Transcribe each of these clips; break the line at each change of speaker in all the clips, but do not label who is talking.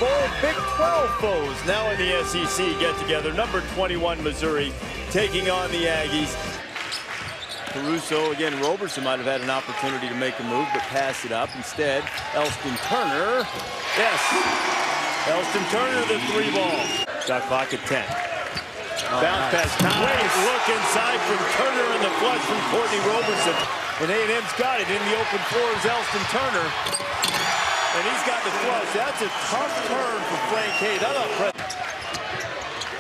Bowl Big 12 foes now in the SEC get together. Number 21 Missouri taking on the Aggies. Caruso, again, Roberson might have had an opportunity to make a move, but passed it up. Instead, Elston Turner. Yes, Elston Turner, the 3 ball. Shot clock at 10. Bounce pass. Great look inside from Turner and the flush from Courtney Roberson. And A&M's got it in the open floor is Elston Turner. And he's got the flush. That's a tough turn for Frank Hayes.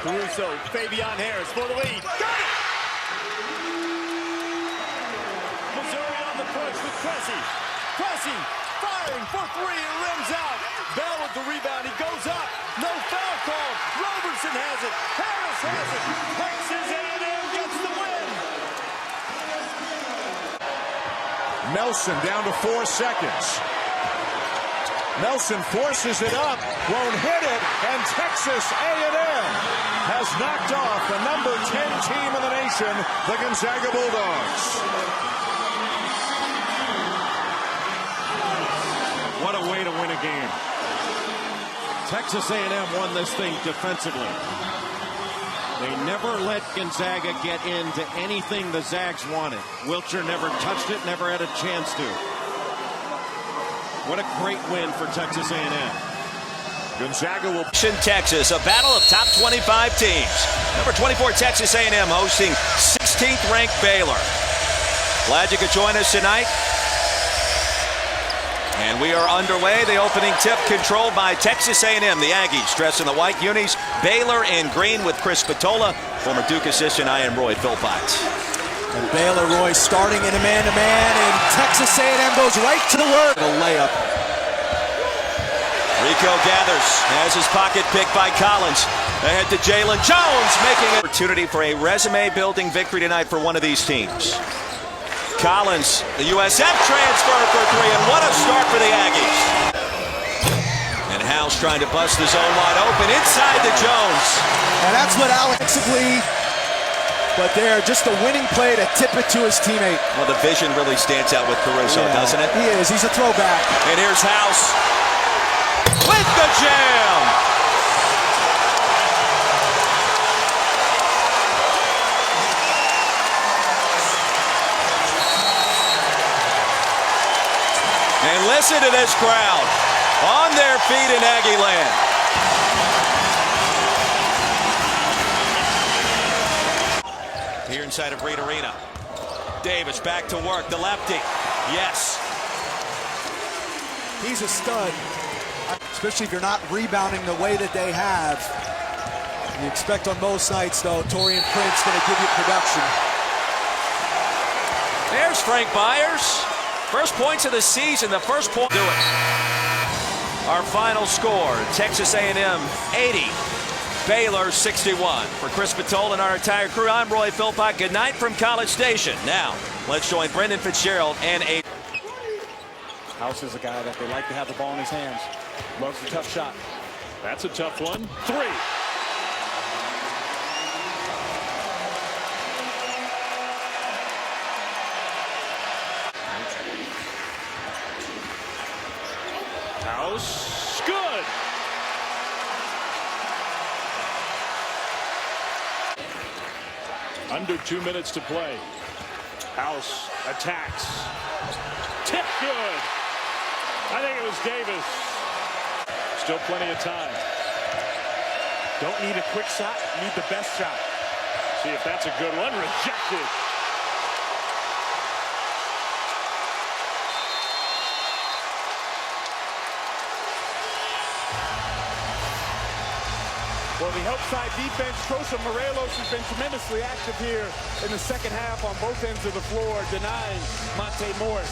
Caruso, Fabian Harris for the lead. Got it! Missouri on the push with Cressy. Cressy firing for 3. It rims out. Bell with the rebound. He goes up. No foul call. Roberson has it. Harris has it. Texas A&M gets the win.
Nelson down to 4 seconds. Nelson forces it up, won't hit it, and Texas A&M has knocked off the number 10 team in the nation, the Gonzaga Bulldogs.
What a way to win a game. Texas A&M won this thing defensively. They never let Gonzaga get into anything the Zags wanted. Wiltshire never touched it, never had a chance to. What a great win for Texas A&M.
Gonzaga will...
Texas, a battle of top 25 teams. Number 24, Texas A&M hosting 16th ranked Baylor. Glad you could join us tonight. And we are underway. The opening tip controlled by Texas A&M. The Aggies dressed in the white unis. Baylor in green with Chris Spatola. Former Duke assistant, I am Roy Philpott.
And Baylor, Roy, starting in a man-to-man, and Texas A&M goes right to the work. A layup.
Rico gathers, has his pocket picked by Collins. Ahead to Jalen Jones, making an opportunity for a resume-building victory tonight for one of these teams. Collins, the USF transfer for 3, and what a start for the Aggies. And House trying to bust the zone wide open inside to Jones.
And that's what Alex but there, just a winning play to tip it to his teammate.
Well, the vision really stands out with Caruso, doesn't it?
He is. He's a throwback.
And here's House with the jam. And listen to this crowd on their feet in Aggie land. Here inside of Reed Arena. Davis back to work, the lefty. Yes.
He's a stud, especially if you're not rebounding the way that they have. You expect on most nights, though, Torian Prince going to give you production.
There's Frank Byers. First points of the season, the first point. Do it. Our final score, Texas A&M 80. Baylor 61. For Chris Spatola and our entire crew, I'm Roy Philpott. Good night from College Station. Now, let's join Brendan Fitzgerald and a...
House is a guy that they like to have the ball in his hands. Loves a tough shot.
That's a tough one. 3. House, good. Under 2 minutes to play. House attacks. Tip good. I think it was Davis. Still plenty of time.
Don't need a quick shot, need the best shot.
See if that's a good one. Rejected.
Well, the help side defense, Trosa Morelos has been tremendously active here in the second half on both ends of the floor, denying Monte Morris.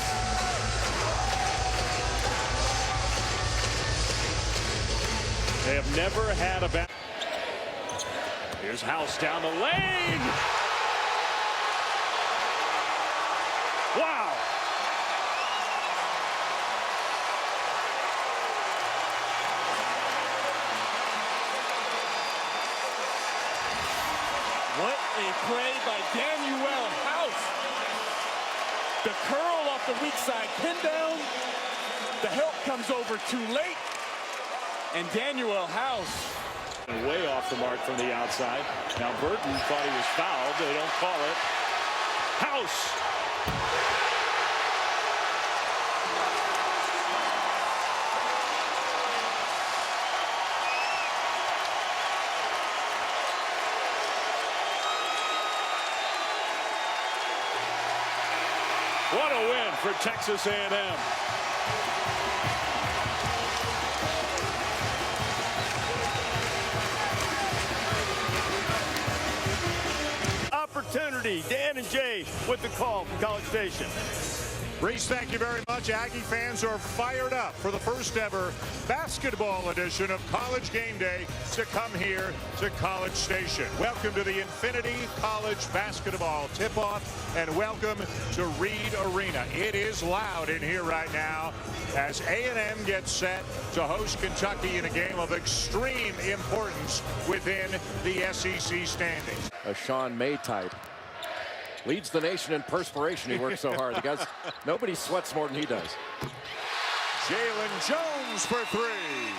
They have never had a back. Here's House down the lane. Wow.
What a play by Daniel House. The curl off the weak side, pin down. The help comes over too late. And Daniel House.
Way off the mark from the outside. Now Burton thought he was fouled. They don't call it. House. What a win for Texas A&M.
Opportunity. Dan and Jay with the call from College Station.
Reese, thank you very much. Aggie fans are fired up for the first ever basketball edition of College Game Day to come here to College Station. Welcome to the Infinity College Basketball Tip-Off, and welcome to Reed Arena. It is loud in here right now as A&M gets set to host Kentucky in a game of extreme importance within the SEC standings.
A Sean May type. Leads the nation in perspiration. He works so hard. The guys, nobody sweats more than he does.
Jalen Jones for three.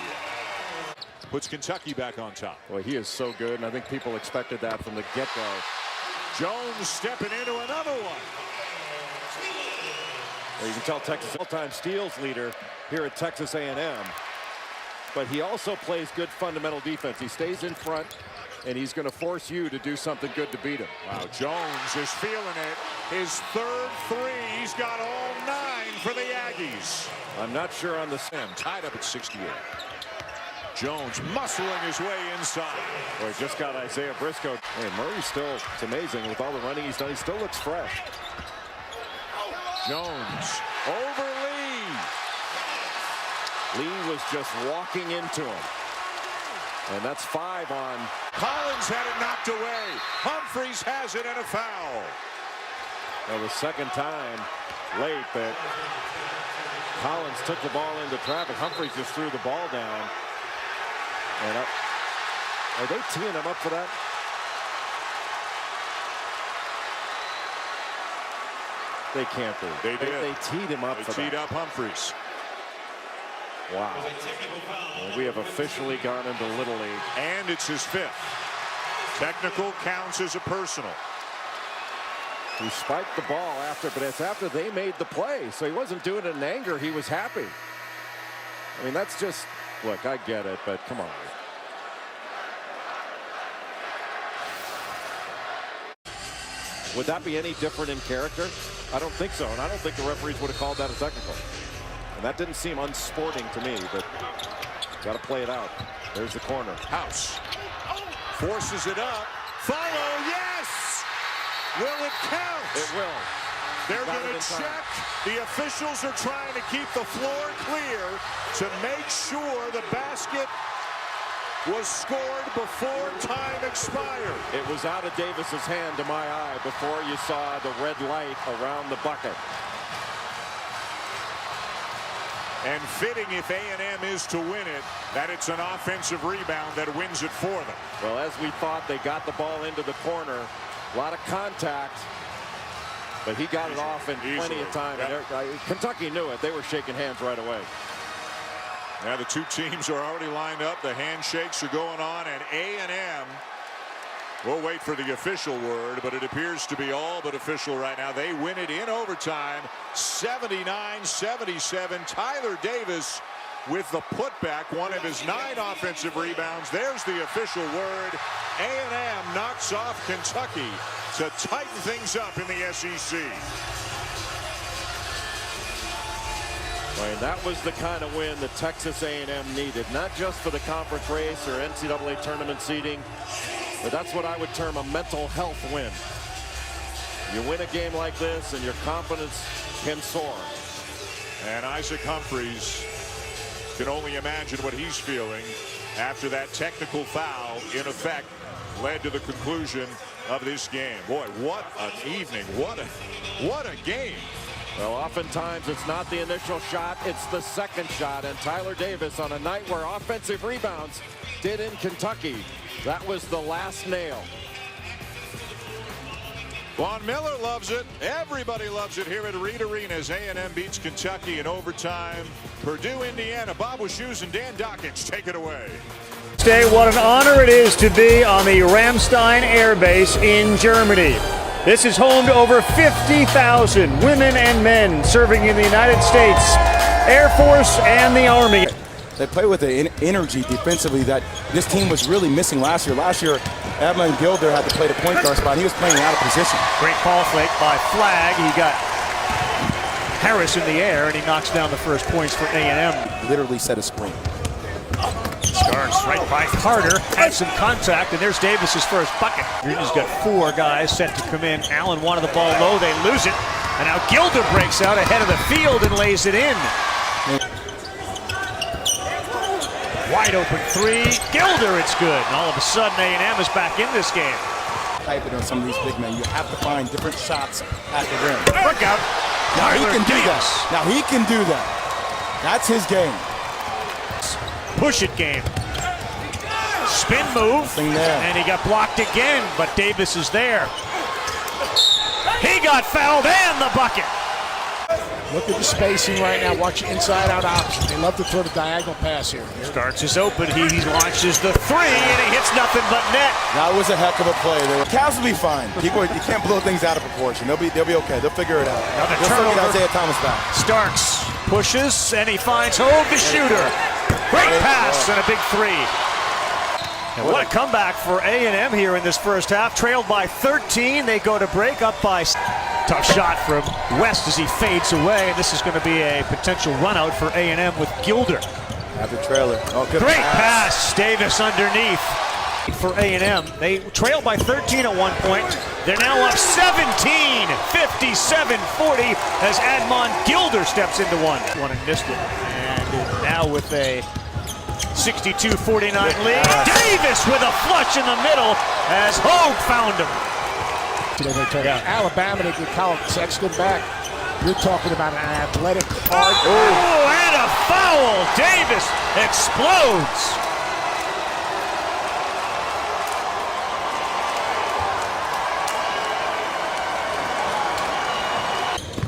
Puts Kentucky back on top.
Boy, he is so good, and I think people expected that from the get-go.
Jones stepping into another one.
Well, you can tell Texas all-time steals leader here at Texas A&M. But he also plays good fundamental defense. He stays in front, and he's going to force you to do something good to beat him.
Wow, Jones is feeling it. His third three. He's got all 9 for the Aggies.
I'm not sure on the Sam.
Tied up at 68. Jones muscling his way inside.
Boy, just got Isaiah Briscoe. Hey, Murray still, it's amazing with all the running he's done. He still looks fresh.
Jones over Lee.
Lee was just walking into him. And that's 5 on.
Collins had it knocked away. Humphreys has it and a foul.
Well, the second time late that Collins took the ball into traffic. Humphreys just threw the ball down. And are they teeing him up for that? They can't be.
They did.
They teed him up for that.
They teed up Humphreys.
Wow. Well, we have officially gone into Little League.
And it's his 5th. Technical counts as a personal.
He spiked the ball after, but it's after they made the play. So he wasn't doing it in anger. He was happy. I mean, that's just, look, I get it, but come on. Would that be any different in character? I don't think so, and I don't think the referees would have called that a technical. And that didn't seem unsporting to me, but got to play it out. There's the corner.
House forces it up. Follow, yes! Will it count?
It will.
They're going to check. The officials are trying to keep the floor clear to make sure the basket was scored before time expired.
It was out of Davis's hand to my eye before you saw the red light around the bucket.
And fitting if A&M is to win it, that it's an offensive rebound that wins it for them.
Well, as we thought, they got the ball into the corner. A lot of contact, but he got it off in plenty of time.
Yep.
And Kentucky knew it. They were shaking hands right away.
Now the two teams are already lined up. The handshakes are going on, and A&M will wait for the official word, but it appears to be all but official right now. They win it in overtime, 79-77. Tyler Davis with the putback, one of his 9 offensive rebounds. There's the official word. A&M knocks off Kentucky to tighten things up in the SEC.
And that was the kind of win that Texas A&M needed, not just for the conference race or NCAA tournament seeding, but that's what I would term a mental health win. You win a game like this and your confidence can soar.
And Isaac Humphreys can only imagine what he's feeling after that technical foul, in effect, led to the conclusion of this game. Boy, what an evening. What a game.
Well, oftentimes it's not the initial shot, it's the second shot. And Tyler Davis, on a night where offensive rebounds did in Kentucky, that was the last nail.
Von Miller loves it. Everybody loves it here at Reed Arena as A&M beats Kentucky in overtime. Purdue, Indiana. Bob Wischusen and Dan Dockich take it away.
What an honor it is to be on the Ramstein Air Base in Germany. This is home to over 50,000 women and men serving in the United States Air Force and the Army.
They play with the energy defensively that this team was really missing last year. Last year, Edmund Gilder had to play the point guard spot. He was playing out of position.
Great ball fake by Flagg. He got Harris in the air, and he knocks down the first points for A&M.
Literally set a screen.
Starts right by Carter, had some contact, and there's Davis's first bucket. Virginia's got 4 guys set to come in. Allen wanted the ball low, they lose it, and now Gilder breaks out ahead of the field and lays it in. Wide open 3, Gilder, it's good, and all of a sudden A&M is back in this game.
Type it on some of these big men. You have to find different shots at the rim.
Look out.
Now he can do that. Now he can do that. That's his game.
Push it game. Spin move, and he got blocked again, but Davis is there. He got fouled and the bucket.
Look at the spacing right now. Watch inside out option. They love to throw the diagonal pass here.
Starts is open. He launches the 3 and he hits nothing but net.
That was a heck of a play. The Cavs will be fine. You can't blow things out of proportion. They'll be okay. They'll figure it out.
Another
They'll
turnover.
get Isaiah Thomas back.
Starks pushes and he finds Hogue, the shooter. Great pass and a big 3. And what a comeback for A&M here in this first half. Trailed by 13. They go to break, up by... Tough shot from West as he fades away. And this is going to be a potential run out for A&M with Gilder.
At the trailer. Oh, good
Great pass. Davis underneath for A&M. They trailed by 13 at one point. They're now up 17, 57-40 as Admon Gilder steps into one. One and missed it. And now with a 62-49 lead. Davis with a flush in the middle as Hogue found him.
Alabama, they get Colin Sexton back. You're talking about an athletic hard.
Oh, and a foul. Davis explodes.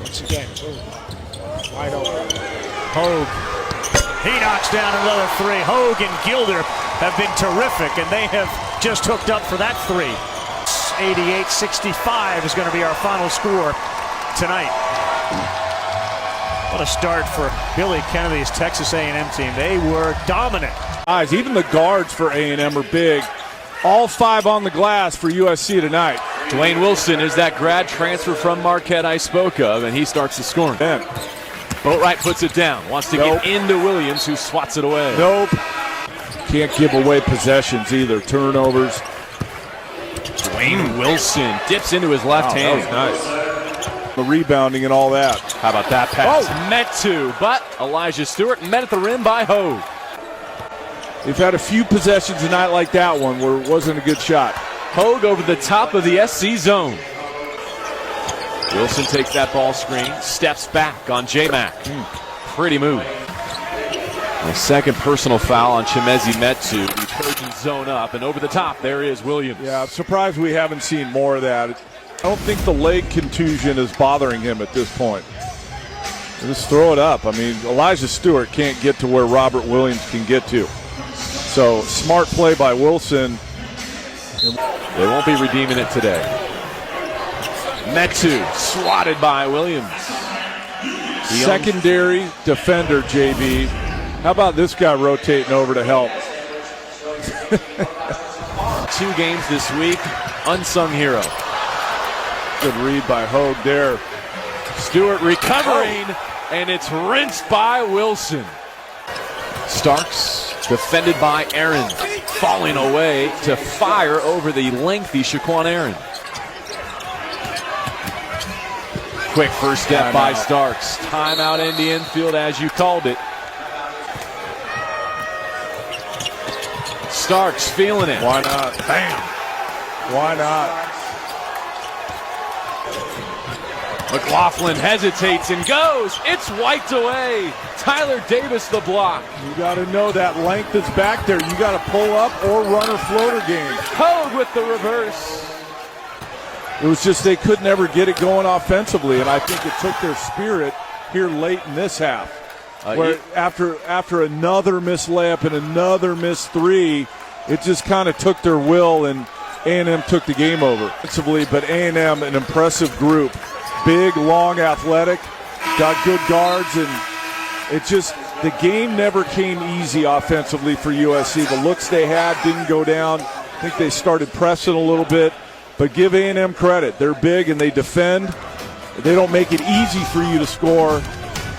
Once again, wide open.
Hogue. He knocks down another 3. Hogue and Gilder have been terrific, and they have just hooked up for that 3. 88-65 is going to be our final score tonight. What a start for Billy Kennedy's Texas A&M team. They were dominant.
Even the guards for A&M are big. All 5 on the glass for USC tonight.
Dwayne Wilson is that grad transfer from Marquette I spoke of, and he starts the scoring. Boatwright puts it down, wants to get into Williams, who swats it away.
Nope. Can't give away possessions either. Turnovers.
Dwayne Wilson dips into his left hand.
That was nice. The rebounding and all that.
How about that pass? Meant to, but Elijah Stewart met at the rim by Hogue.
They've had a few possessions tonight like that one where it wasn't a good shot.
Hogue over the top of the SC zone. Wilson takes that ball screen, steps back on J-Mac. Pretty move. A second personal foul on Chimezi Metu. The Trojans zone up, and over the top, there is Williams.
Yeah, I'm surprised we haven't seen more of that. I don't think the leg contusion is bothering him at this point. Just throw it up. I mean, Elijah Stewart can't get to where Robert Williams can get to. So, smart play by Wilson.
They won't be redeeming it today. Metu swatted by Williams.
Secondary defender, JB. How about this guy rotating over to help?
2 games this week, unsung hero.
Good read by Hogue there.
Stewart recovering, and it's rinsed by Wilson. Starks defended by Aaron, falling away to fire over the lengthy Shaquan Aaron. Quick first step by Starks. Timeout in the infield, as you called it. Starks feeling it.
Why not? Bam! Why not?
McLaughlin hesitates and goes. It's wiped away. Tyler Davis the block.
You got to know that length is back there. You got to pull up or run a floater game.
Hogue with the reverse.
It was just they could never get it going offensively, and I think it took their spirit here late in this half. Where after another missed layup and another missed three, it just kind of took their will, and A&M took the game over. Offensively, but A&M, an impressive group. Big, long, athletic, got good guards, and it just, the game never came easy offensively for USC. The looks they had didn't go down. I think they started pressing a little bit, but give A&M credit. They're big and they defend. They don't make it easy for you to score.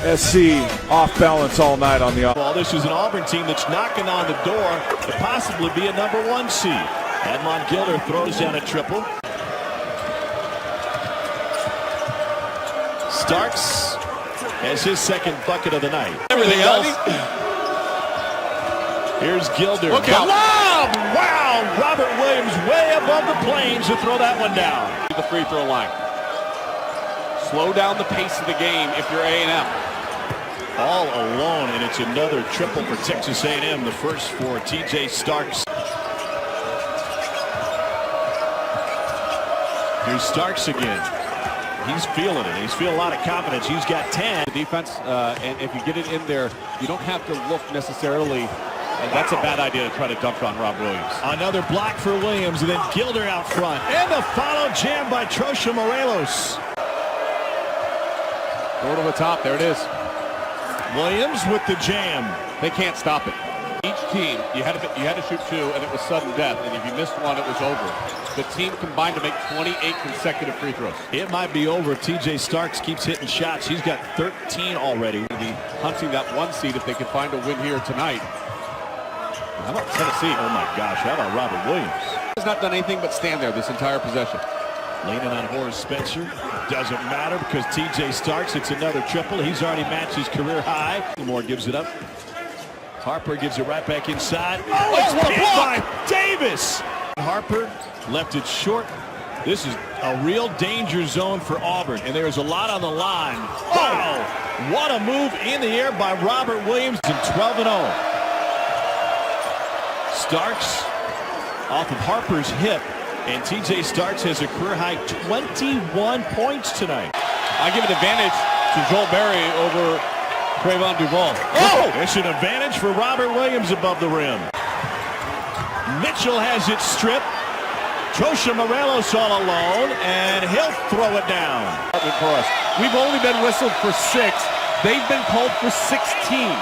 SC off balance all night on the offense.
Well, this is an Auburn team that's knocking on the door to possibly be a #1 seed. Admon Gilder throws down a triple. Starks has his second bucket of the night. Everything else. Here's Gilder.
Look out.
Lob! Wow! Robert Williams way above the planes to throw that one down.
The free throw line. Slow down the pace of the game if you're A&M.
All alone, and it's another triple for Texas A&M, the first for TJ Starks. Here's Starks again. He's feeling it. He's feeling a lot of confidence. He's got 10.
Defense, and if you get it in there, you don't have to look necessarily. That's a bad idea to try to dunk on Rob Williams.
Another block for Williams, and then Gilder out front. And the follow jam by Trosha Morelos.
Go to the top. There it is.
Williams with the jam.
They can't stop it. Each team, you had to shoot two, and it was sudden death. And if you missed one, it was over. The team combined to make 28 consecutive free throws.
It might be over if TJ Starks keeps hitting shots. He's got 13 already.
Be hunting that 1 seed if they can find a win here tonight.
How about Tennessee? Oh my gosh, how about Robert Williams?
He's not done anything but stand there this entire possession.
Leaning on Horace Spencer. Doesn't matter because TJ Starks, it's another triple. He's already matched his career high. Moore gives it up. Harper gives it right back inside. Oh, it's picked by Davis. Harper left it short. This is a real danger zone for Auburn, and there's a lot on the line. Oh, what a move in the air by Robert Williams. And 12-0. Starks off of Harper's hip, and TJ Starks has a career-high 21 points tonight.
I give an advantage to Joel Berry over Trayvon Duval.
Oh, it's an advantage for Robert Williams above the rim. Mitchell has it stripped. Trosha Morelos all alone, and he'll throw it down.
For us. We've only been whistled for 6. They've been called for 16.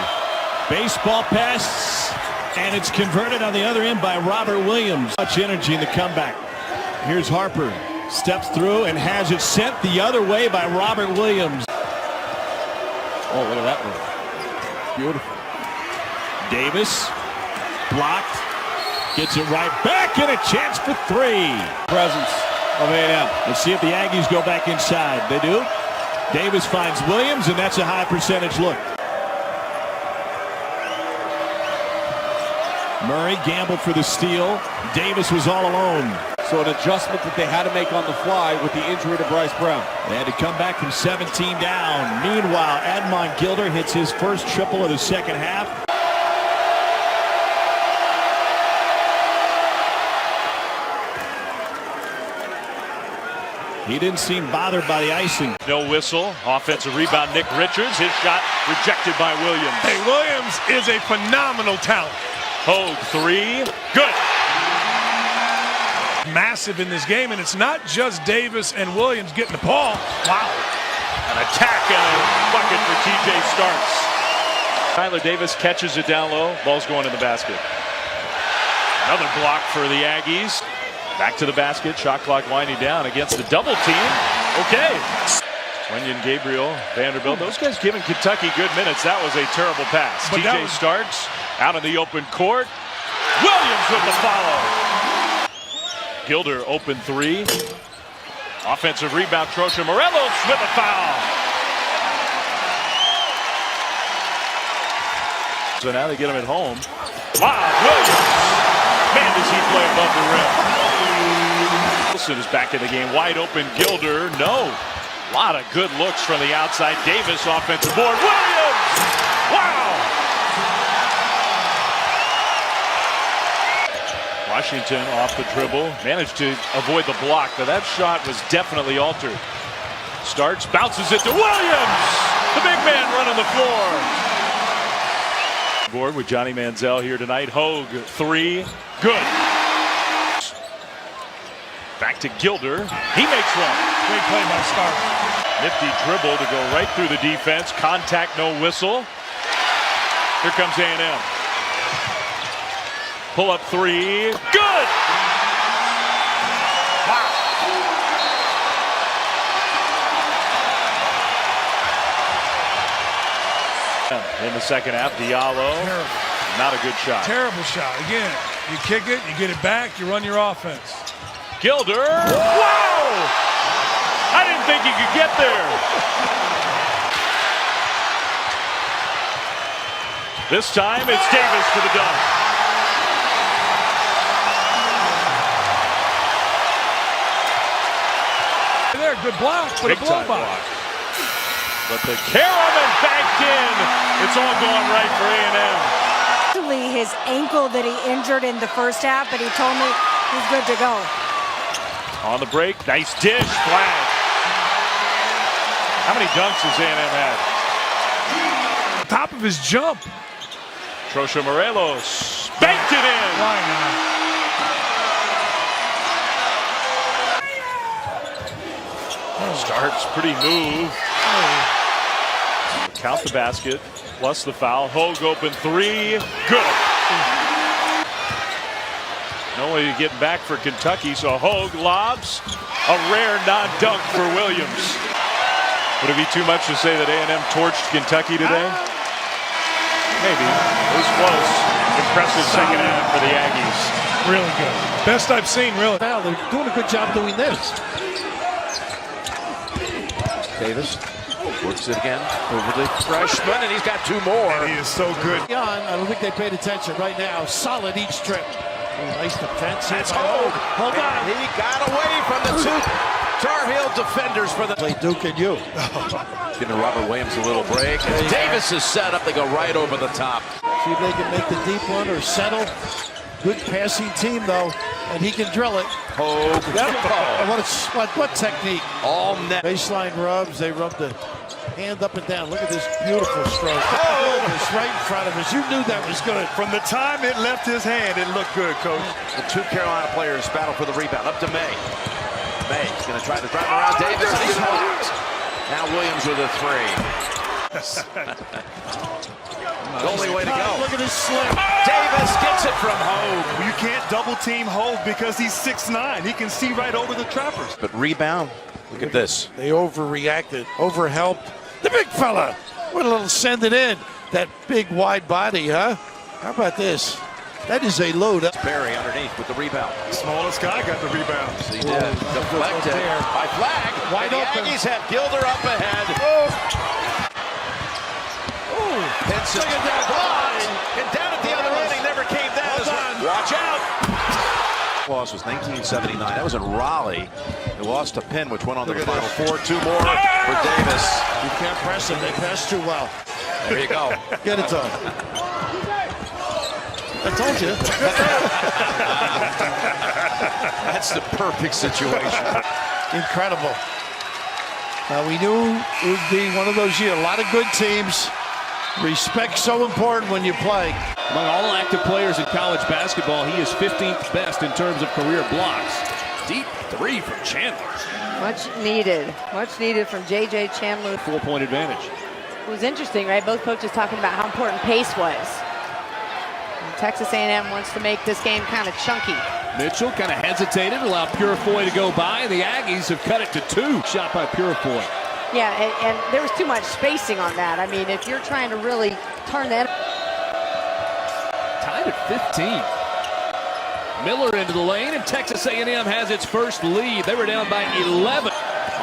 Baseball pass, and it's converted on the other end by Robert Williams. Much energy in the comeback. Here's Harper. Steps through and has it sent the other way by Robert Williams.
Oh, look at that move. Beautiful.
Davis blocked. Gets it right back, and a chance for 3.
Presence of A&M.
Let's see if the Aggies go back inside. They do. Davis finds Williams, and that's a high percentage look. Murray gambled for the steal. Davis was all alone.
So an adjustment that they had to make on the fly with the injury to Bryce Brown.
They had to come back from 17 down. Meanwhile, Admon Gilder hits his first triple of the second half. He didn't seem bothered by the icing.
No whistle. Offensive rebound, Nick Richards. His shot rejected by Williams.
Hey, Williams is a phenomenal talent.
Hogue, 3. Good.
Massive in this game, and it's not just Davis and Williams getting the ball. Wow.
An attack and a bucket for TJ Starks. Tyler Davis catches it down low. Ball's going in the basket. Another block for the Aggies. Back to the basket. Shot clock winding down against the double team. Okay. Wenyon, Gabriel, Vanderbilt. Those guys giving Kentucky good minutes. That was a terrible pass. TJ Starks out in the open court. Williams with the follow. Gilder open 3. Offensive rebound. Trosha Morelos with a foul. So now they get him at home. Wow, Williams. Man, does he play above the rim. Wilson is back in the game. Wide open Gilder. No. A lot of good looks from the outside. Davis offensive board. Williams! Wow! Washington off the dribble, managed to avoid the block, but that shot was definitely altered. Starts, bounces it to Williams! The big man running the floor. Board with Johnny Manziel here tonight. Hogue, three, good. Back to Gilder. He makes one.
Great play by Starks.
Nifty dribble to go right through the defense. Contact, no whistle. Here comes A&M. Pull up three. Good! Wow. In the second half, Diallo.
Terrible.
Not a good shot.
Terrible shot. Again, you kick it, you get it back, you run your offense.
Gilder. Wow! I didn't think he could get there. This time it's Davis for the dunk.
There, good block, but
Big
a blow
time
by.
block. But the carom and backed in. It's all going right for A&M.
Actually, his ankle that he injured in the first half, but he told me he's good to go.
On the break, nice dish, flag. How many dunks has A&M had?
Top of his jump.
Trosha Morelos banked it in.
Why not?
Starts pretty move. Count the basket, plus the foul. Hogue open three, good. No way to get back for Kentucky, so Hogue lobs a rare non-dunk for Williams. Would it be too much to say that A&M torched Kentucky today? Maybe. It was close. Impressive second half for the Aggies.
Really good. Best I've seen, really.
Now they're doing a good job doing this.
Davis works it again over the freshman, and he's got two more.
He is so good.
I don't think they paid attention right now. Solid each trip. Nice defense.
That's Hogue.
Hold on.
He got away from the two Tar Heel defenders for the
Play Duke and you.
Giving Robert Williams a little break. As Davis is set up, they go right over the top.
See if they can make the deep one or settle. Good passing team, though, and he can drill it.
Hogue.
What technique?
All net.
Baseline rubs. They rub the hand up and down. Look at this beautiful stroke. It's right in front of us. You knew that was good.
From the time it left his hand, it looked good, Coach.
The two Carolina players battle for the rebound. Up to May. May's going to try to drive around Davis, and he's blocked. Now Williams with a three. The only way to go.
Look at this slip.
Davis gets it from Hogue.
You can't double team Hogue because he's 6'9". He can see right over the trappers.
But rebound. Look at this.
They overreacted, overhelped. The big fella. What a little send it in. That big wide body, huh? How about this? That is a load.
Barry underneath with the rebound.
Smallest guy got the rebound.
He did. Deflected by Flag.
Wide open.
The Aggies have Gilder up ahead. Pinson blocked. And down at the other end, he never came down. Watch out. Loss was 1979. That was in Raleigh. They lost to Penn, which went on to the Final Four. Two more for Davis.
You can't press them. They pass too well.
There you go.
Get it to him. I told you.
That's the perfect situation.
Incredible. We knew it would be one of those years. A lot of good teams. Respect so important when you play.
Among all active players in college basketball, he is 15th best in terms of career blocks. Deep three from Chandler.
Much needed from J.J. Chandler.
4-point advantage.
It was interesting, right? Both coaches talking about how important pace was. And Texas A&M wants to make this game kind of chunky.
Mitchell kind of hesitated, allowed Purifoy to go by. The Aggies have cut it to 2. Shot by Purifoy.
Yeah, and there was too much spacing on that. I mean, if you're trying to really turn that.
Tied at 15. Miller into the lane, and Texas A&M has its first lead. They were down by 11.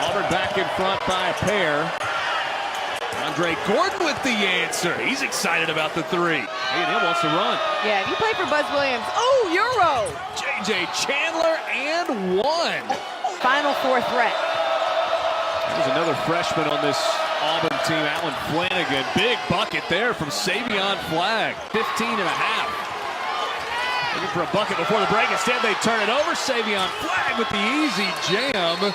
Auburn back in front by a pair. Andre Gordon with the answer. He's excited about the three. A&M wants to run.
Yeah, if you play for Buzz Williams, oh, Euro.
J.J. Chandler and one.
Final four threat.
There's another freshman on this Auburn team, Alan Flanagan. Big bucket there from Savion Flag. 15 and a half. Looking for a bucket before the break. Instead, they turn it over. Savion Flagg with the easy jam.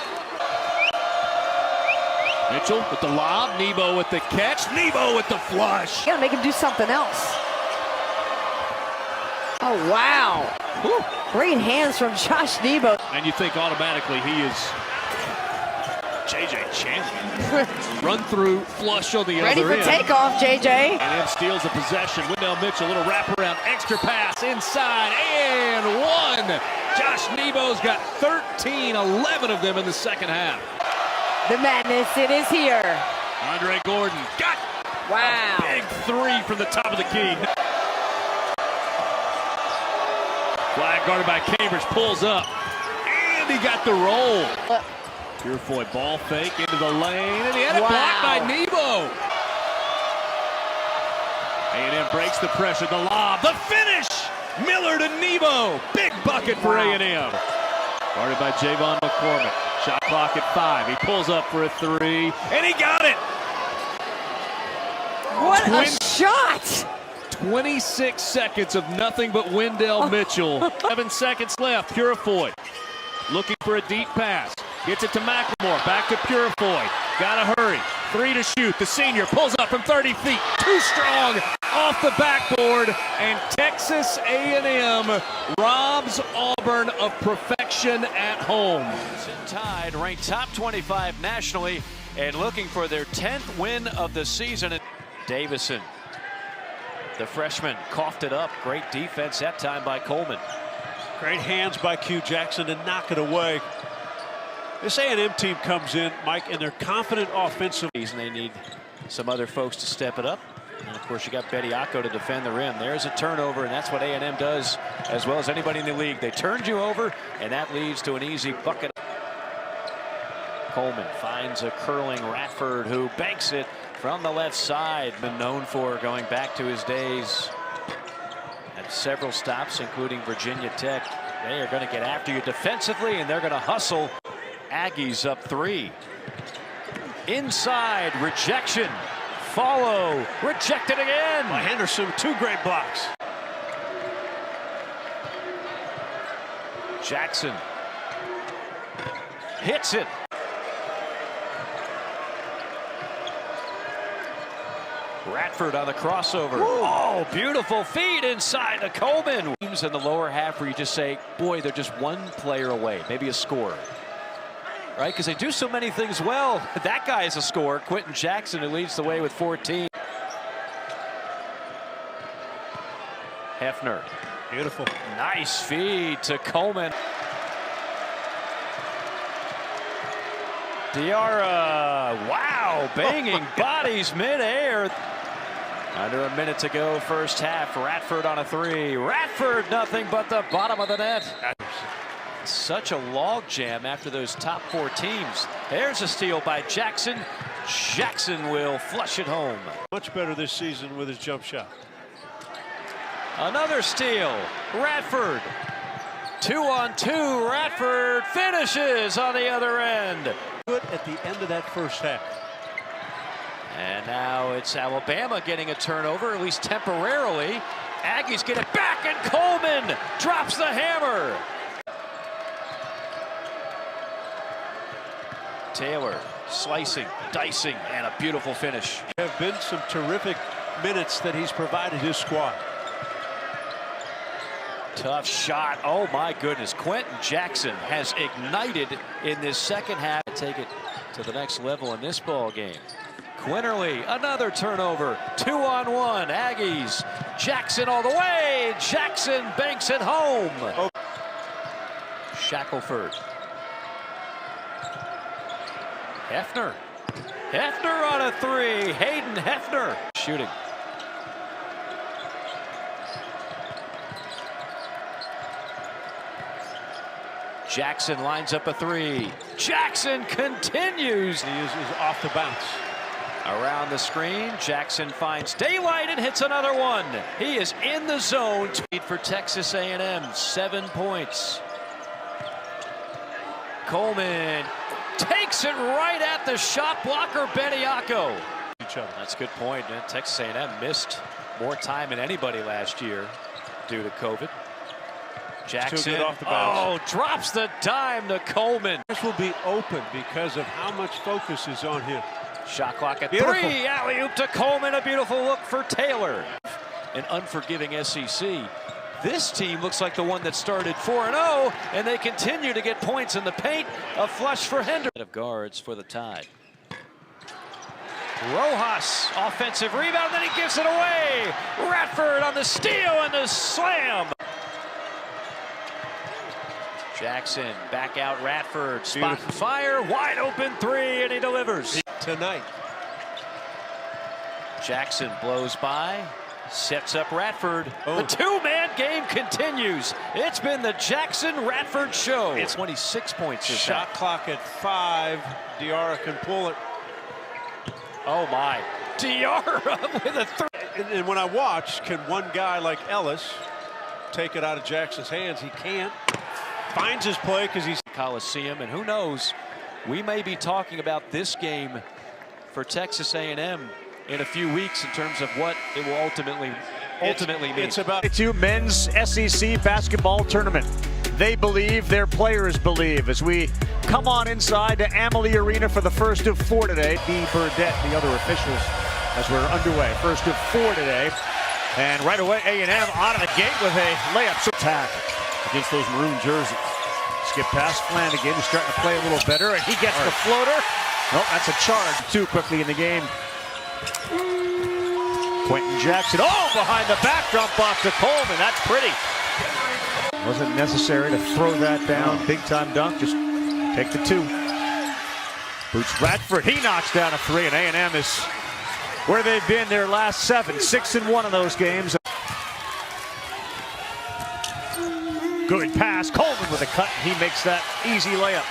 Mitchell with the lob. Nebo with the catch. Nebo with the flush.
Gotta make him do something else. Oh, wow.
Whew.
Great hands from Josh Nebo.
And you think automatically he is JJ Chandler. Run through, flush on the
Ready
other
for
end.
takeoff, JJ.
A&M steals the possession. Wendell Mitchell, little wraparound, extra pass inside, and one. Josh Nebo's got 13, 11 of them in the second half.
The madness, it is here.
Andre Gordon got
wow.
A big three from the top of the key. Flag guarded by Cambridge, pulls up, and he got the roll. Purefoy ball fake into the lane, and he had it blocked by Nebo. A&M breaks the pressure, the lob, the finish! Miller to Nebo, big bucket for A&M. Guarded by Javon McCormick, shot clock at 5. He pulls up for a 3, and he got it!
What a shot!
26 seconds of nothing but Wendell Mitchell. 7 seconds left. Purefoy looking for a deep pass. Gets it to McLemore. Back to Purefoy. Gotta hurry. 3 to shoot. The senior pulls up from 30 feet. Too strong off the backboard. And Texas A&M robs Auburn of perfection at home.
Tied, ranked top 25 nationally, and looking for their 10th win of the season. Davison, the freshman, coughed it up. Great defense that time by Coleman.
Great hands by Q Jackson to knock it away. This A&M team comes in, Mike, and they're confident offensively.
And they need some other folks to step it up. And of course, you got Bediako to defend the rim. There's a turnover, and that's what A&M does as well as anybody in the league. They turned you over, and that leads to an easy bucket. Coleman finds a curling Radford, who banks it from the left side. Been known for going back to his days at several stops, including Virginia Tech. They are going to get after you defensively, and they're going to hustle. Aggies up 3. Inside, rejection. Follow, rejected again.
By Henderson, 2 great blocks.
Jackson hits it. Radford on the crossover. Woo. Oh, beautiful feed inside to Coleman. In the lower half where you just say, boy, they're just one player away, maybe a scorer. Right, because they do so many things well. That guy is a scorer, Quentin Jackson, who leads the way with 14. Hefner.
Beautiful.
Nice feed to Coleman. Diarra, wow, banging bodies midair. Under a minute to go, first half. Radford on a 3. Radford, nothing but the bottom of the net. Such a log jam after those top 4 teams. There's a steal by Jackson. Jackson will flush it home.
Much better this season with his jump shot.
Another steal. Radford. 2-on-2. Radford finishes on the other end.
Good at the end of that first half.
And now it's Alabama getting a turnover, at least temporarily. Aggies get it back, and Coleman drops the hammer. Taylor slicing, dicing, and a beautiful finish.
There have been some terrific minutes that he's provided his squad.
Tough shot. Oh my goodness. Quentin Jackson has ignited in this second half. Take it to the next level in this ball game. Quinterly, another turnover. 2-on-1. Aggies. Jackson all the way. Jackson banks it home. Oh. Shackelford. Hefner. Hefner on a 3. Hayden Hefner shooting. Jackson lines up a 3. Jackson continues.
He is off the bounce.
Around the screen, Jackson finds daylight and hits another one. He is in the zone. Lead for Texas A&M, 7 points. Coleman takes it right at the shot blocker, Bediako. That's a good point. Texas A&M missed more time than anybody last year due to COVID.
Jackson off the bench. Drops the dime to Coleman.
This will be open because of how much focus is on him.
Shot clock at 3. Alley-oop to Coleman. A beautiful look for Taylor. An unforgiving SEC. This team looks like the one that started 4-0, and they continue to get points in the paint. A flush for Henderson. Of guards for the Tide. Rojas, offensive rebound, then he gives it away. Radford on the steal and the slam. Jackson back out Radford. Spot and fire, wide open 3, and he delivers.
Tonight.
Jackson blows by, sets up Radford. The two-man game continues. It's been the Jackson-Radford show. It's 26 points.
Shot clock at 5. Diarra can pull it.
Oh my, Diarra with a 3.
And when I watch, can one guy like Ellis take it out of Jackson's hands? He can't. Finds his play because he's
Coliseum, and who knows, we may be talking about this game for Texas A&M in a few weeks in terms of what it will ultimately mean.
It's about
two men's SEC basketball tournament. They believe, their players believe, as we come on inside to Amalie Arena for the first of 4 today. B. Burdette, the other officials, as we're underway. First of 4 today. And right away, A&M out of the gate with a layup attack against those maroon jerseys. Skip past Flanagan, who's starting to play a little better, and he gets the floater. Nope, that's a charge too quickly in the game. Quentin Jackson, behind the back, dump off to Coleman. That's pretty. Wasn't necessary to throw that down. Big time dunk, just take the 2. Boots Radford, he knocks down a 3, and A&M is where they've been their last 7, 6-1 in those games. Good pass, Coleman with a cut, and he makes that easy layup.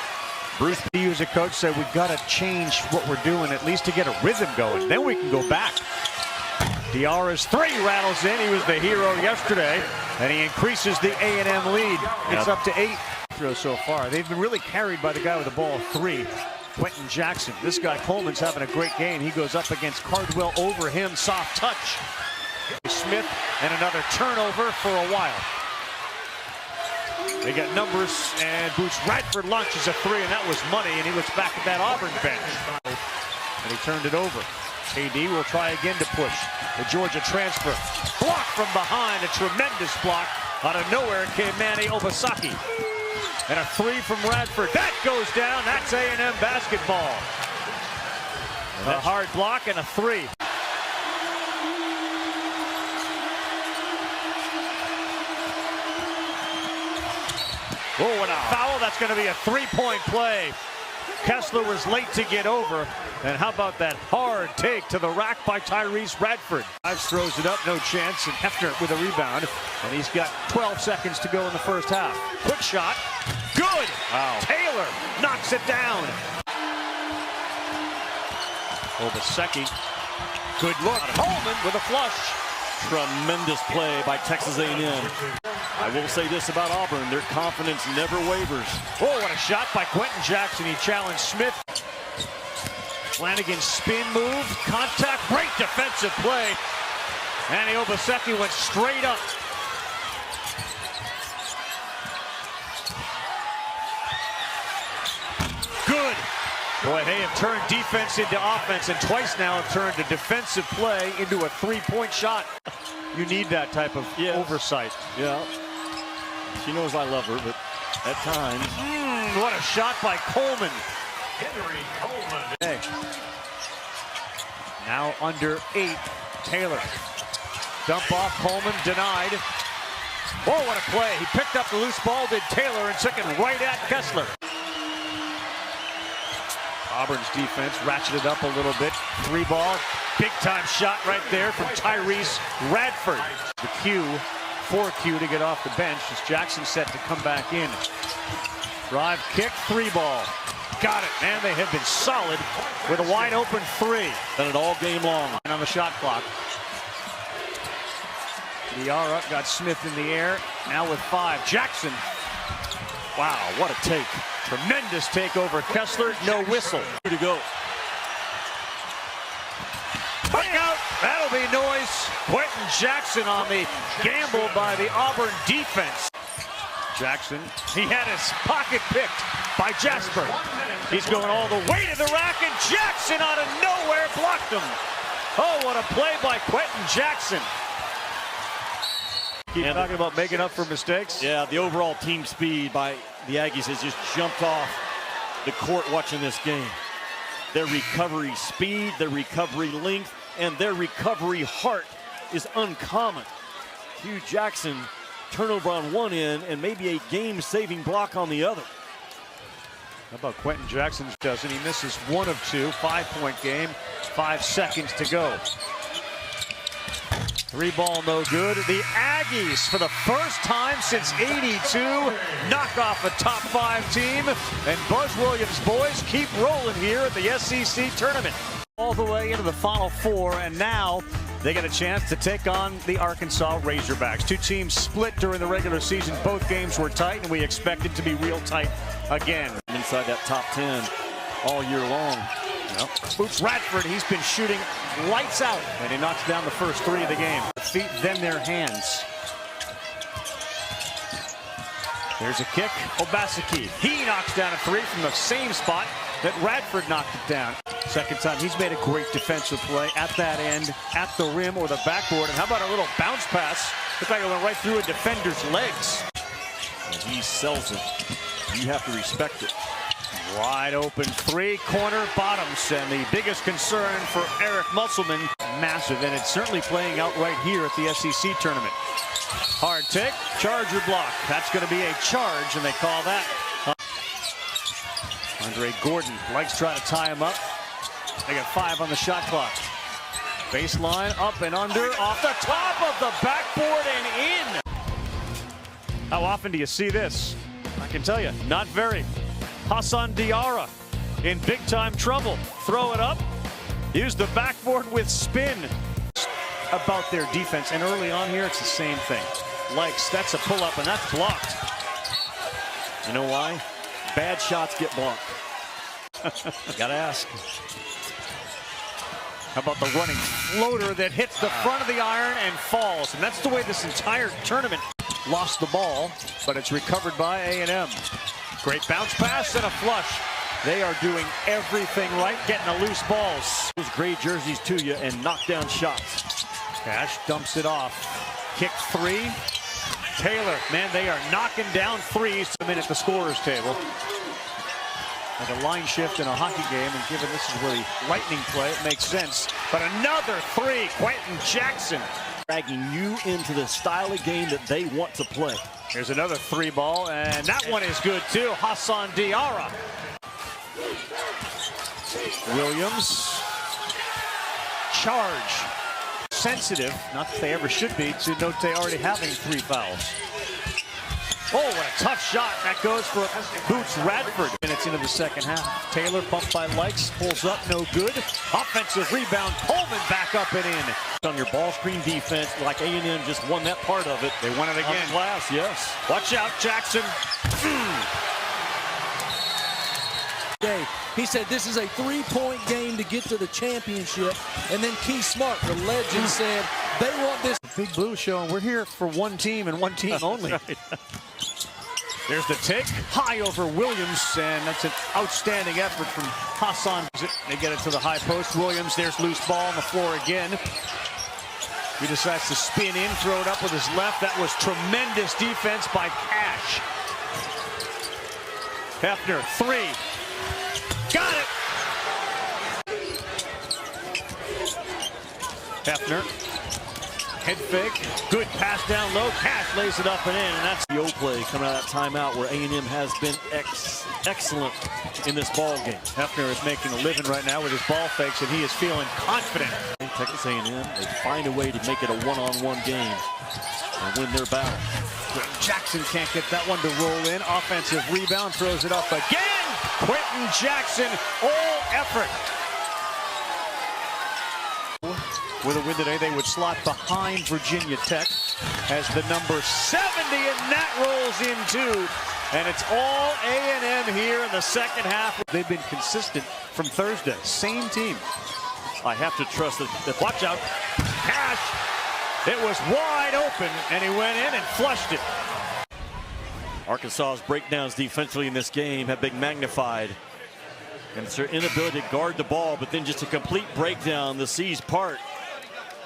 Bruce P, who's a coach, said we've got to change what we're doing, at least to get a rhythm going. Then we can go back. Diarra's 3 rattles in. He was the hero yesterday, and he increases the A&M lead. It's up to 8 throws so far. They've been really carried by the guy with the ball 3, Quentin Jackson. This guy Coleman's having a great game. He goes up against Cardwell over him, soft touch. Smith, and another turnover for a while. They got numbers, and Boots Radford launches a 3, and that was money, and he looks back at that Auburn bench. And he turned it over. AD will try again to push. The Georgia transfer. Block from behind, a tremendous block. Out of nowhere came Manny Obasaki. And a 3 from Radford. That goes down. That's A&M basketball. A hard block and a 3. And a foul. That's going to be a 3-point play. Kessler was late to get over. And how about that hard take to the rack by Tyrese Radford? Ives throws it up, no chance, and Hefner with a rebound. And he's got 12 seconds to go in the first half. Quick shot. Good. Wow. Taylor knocks it down. Obaseki. Good look. Coleman with a flush.
Tremendous play by Texas A&M. I will say this about Auburn, their confidence never wavers.
What a shot by Quentin Jackson. He challenged Smith. Flanagan's spin move, contact, great defensive play. Manny Obaseki went straight up. Good. Boy, they have turned defense into offense, and twice now have turned a defensive play into a 3-point shot. You need that type of oversight.
Yeah. She knows I love her, but at times.
What a shot by Coleman. Henry Coleman. Hey. Now under 8, Taylor. Dump off, Coleman denied. What a play. He picked up the loose ball, did Taylor, and took it right at Kessler. Auburn's defense ratcheted up a little bit. 3 ball, big time shot right there from Tyrese Radford. The cue, 4Q to get off the bench as Jackson set to come back in. Drive, kick, 3 ball. Got it, man. They have been solid with a wide open 3.
Done it all game long.
And on the shot clock. Diarra got Smith in the air. Now with 5. Jackson. Wow, what a take. Tremendous take over Kessler. No whistle.
Here to go.
Puck out. That'll be noise. Quentin Jackson on the gamble by the Auburn defense. Jackson, he had his pocket picked by Jasper. He's going all the way to the rack, and Jackson out of nowhere blocked him. Oh, what a play by Quentin Jackson. Keep talking about making up for mistakes.
Yeah, the overall team speed by the Aggies has just jumped off the court watching this game. Their recovery speed, their recovery length, and their recovery heart is uncommon. Hugh Jackson, turnover on one end and maybe a game-saving block on the other.
How about Quentin Jackson doesn't? He misses 1 of 2, 5-point game, 5 seconds to go. 3 ball, no good. The Aggies, for the first time since '82, knock off a top-5 team. And Buzz Williams' boys keep rolling here at the SEC tournament. All the way into the Final Four, and now they get a chance to take on the Arkansas Razorbacks. 2 teams split during the regular season. Both games were tight, and we expect it to be real tight again.
Inside that top 10 all year long.
Well, Boots Radford, he's been shooting lights out, and he knocks down the first 3 of the game. Feet, then their hands. There's a kick. Obaseki, he knocks down a 3 from the same spot that Radford knocked it down. Second time, he's made a great defensive play at that end, at the rim or the backboard. And how about a little bounce pass? Looks like it went right through a defender's legs.
And he sells it. You have to respect it.
Wide open 3, corner bottoms, and the biggest concern for Eric Musselman, massive, and it's certainly playing out right here at the SEC tournament. Hard take, charge or block. That's going to be a charge, and they call that. Andre Gordon likes to try to tie him up. They got 5 on the shot clock. Baseline, up and under, off the top of the backboard and in. How often do you see this? I can tell you, not very. Hassan Diarra in big-time trouble. Throw it up. Use the backboard with spin. About their defense, and early on here, it's the same thing. Likes, that's a pull-up, and that's blocked.
You know why? Bad shots get blocked. Gotta ask.
How about the running floater that hits the front of the iron and falls? And that's the way this entire tournament lost the ball, but it's recovered by A&M. Great bounce pass and a flush. They are doing everything right, getting the loose balls.
Those gray jerseys to you and knock down shots.
Cash dumps it off. Kick 3. Taylor, man, they are knocking down 3s to at the scorer's table. Like a line shift in a hockey game, and given this is where the lightning play, it makes sense. But another 3, Quentin Jackson.
Dragging you into the style of game that they want to play.
Here's another 3 ball, and that one is good too. Hassan Diarra. Williams. Charge. Sensitive, not that they ever should be, to note they already having 3 fouls. Oh, what a tough shot. That goes for Boots Radford. Minutes into the second half. Taylor bumped by Likes, pulls up, no good. Offensive rebound, Coleman back up and in.
On your ball screen defense, like A&M just won that part of it.
They won it again.
Glass, yes.
Watch out, Jackson.
He said this is a 3-point game to get to the championship. And then Keith Smart, the legend, said they want this.
Big Blue showing we're here for one team and one team only. Right. There's the take, high over Williams, and that's an outstanding effort from Hassan. They get it to the high post. Williams, there's loose ball on the floor again. He decides to spin in, throw it up with his left. That was tremendous defense by Cash. Hefner, 3. Got it! Hefner, head fake, good pass down low. Cash lays it up and in, and that's
the O play coming out of that timeout where A&M has been excellent in this ball game.
Hefner is making a living right now with his ball fakes, and he is feeling confident.
Texas A&M, they find a way to make it a one-on-one game and win their battle.
Jackson can't get that one to roll in. Offensive rebound, throws it up again. Quentin Jackson, all effort. With a win today, they would slot behind Virginia Tech as the number 70, and that rolls in too. And it's all A&M here in the second half. They've been consistent from Thursday. Same team.
I have to trust that.
Watch out. Cash. It was wide open, and he went in and flushed it.
Arkansas's breakdowns defensively in this game have been magnified. And it's their inability to guard the ball, but then just a complete breakdown, the C's part.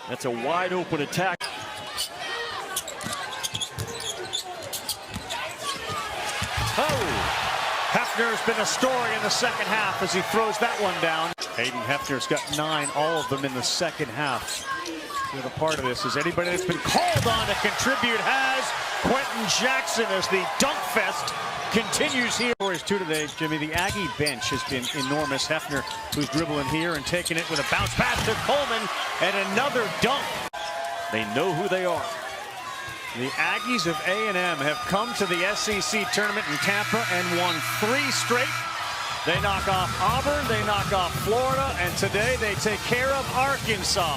That's a wide open attack.
Hefner's been a story in the second half as he throws that one down. Hayden Hefner's got 9, all of them in the second half. The part of this is anybody that's been called on to contribute has. Quentin Jackson as the dunk fest continues here. For his 2 today, Jimmy, the Aggie bench has been enormous. Hefner, who's dribbling here and taking it with a bounce pass to Coleman, and another dunk. They know who they are. The Aggies of A&M have come to the SEC tournament in Tampa and won 3 straight. They knock off Auburn, they knock off Florida, and today they take care of Arkansas.